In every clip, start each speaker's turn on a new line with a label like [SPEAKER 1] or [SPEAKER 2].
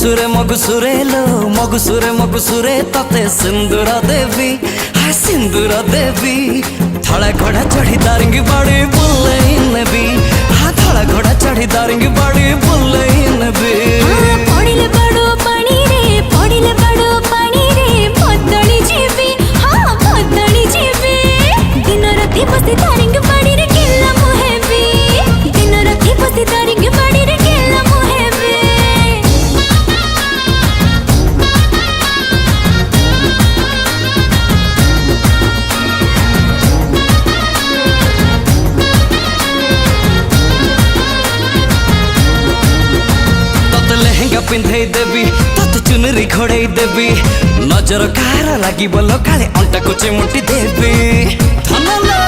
[SPEAKER 1] मगुसुरे लो मगुसुरे तते सिंदूर देवी हाय सिंदूर देवी थड़ा घोड़ा चढ़ी दारिंगी बाड़ी बुल्ले नबी हाँ थड़ा घोड़ा चढ़ी दारिंगी बाड़ी बुल्ले नबी
[SPEAKER 2] पड़िले बड़ो पानी रे बदली जीवी हाँ बदली जीवी दिन राति बसी दारिंगी बाड़ी रे केला मुहेबी दिन राति बसी दारिंगी बाड़ी रे केला मुहेबी
[SPEAKER 1] पिंधे देवी तत चुनरी घोड़े देवी नजर कार लगी बोलो काले अंटा को चिमुटी देवी धनलो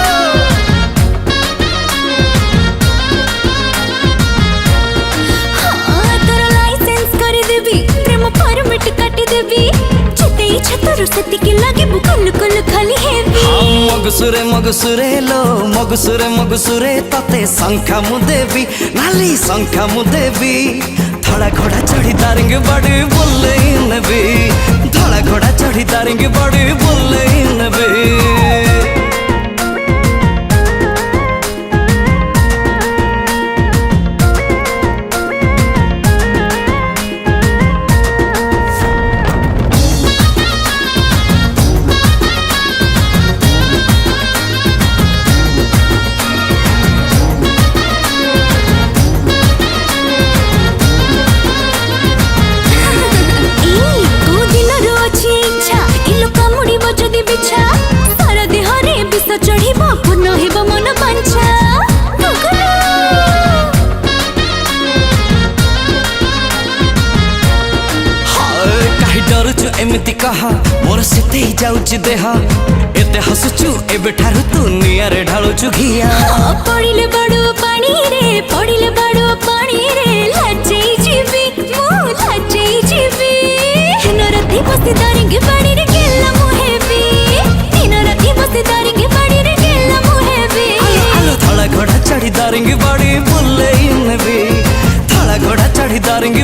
[SPEAKER 2] हाँ तोरा लाइसेंस कर देवी प्रेम परमिट काटी देवी जिते इच्छा तोर सती के लागे बुकल कुल खाली हेवी
[SPEAKER 1] मगुसुरे लो मगुसुरे तते शंखा मु देवी नाली शंखा मु देवी धड़ा घोड़ा चढ़ी दारिंगी बड़ी बुल्ले नबी धड़ा घोड़ा चढ़ी दारिंगी बड़ी बुल्ले नबी एमती कहा मोर सेते ही जाउची देह एते हसुचु एबे ठारु तू नियारे ढाळुचु घिया
[SPEAKER 2] पड़िले बड़ो पानी रे लाजई जीवी मु लाजई जीवी दिन राति बसी दारिंगी बाड़ी रे केला मुहेबी दिन राति बसी दारिंगी बाड़ी रे केला मुहेबी
[SPEAKER 1] आलो थड़ा घोड़ा चढ़ी दारिंगी बाड़ी बुल्ले नबी थड़ा घोड़ा चढ़ी दारिंगी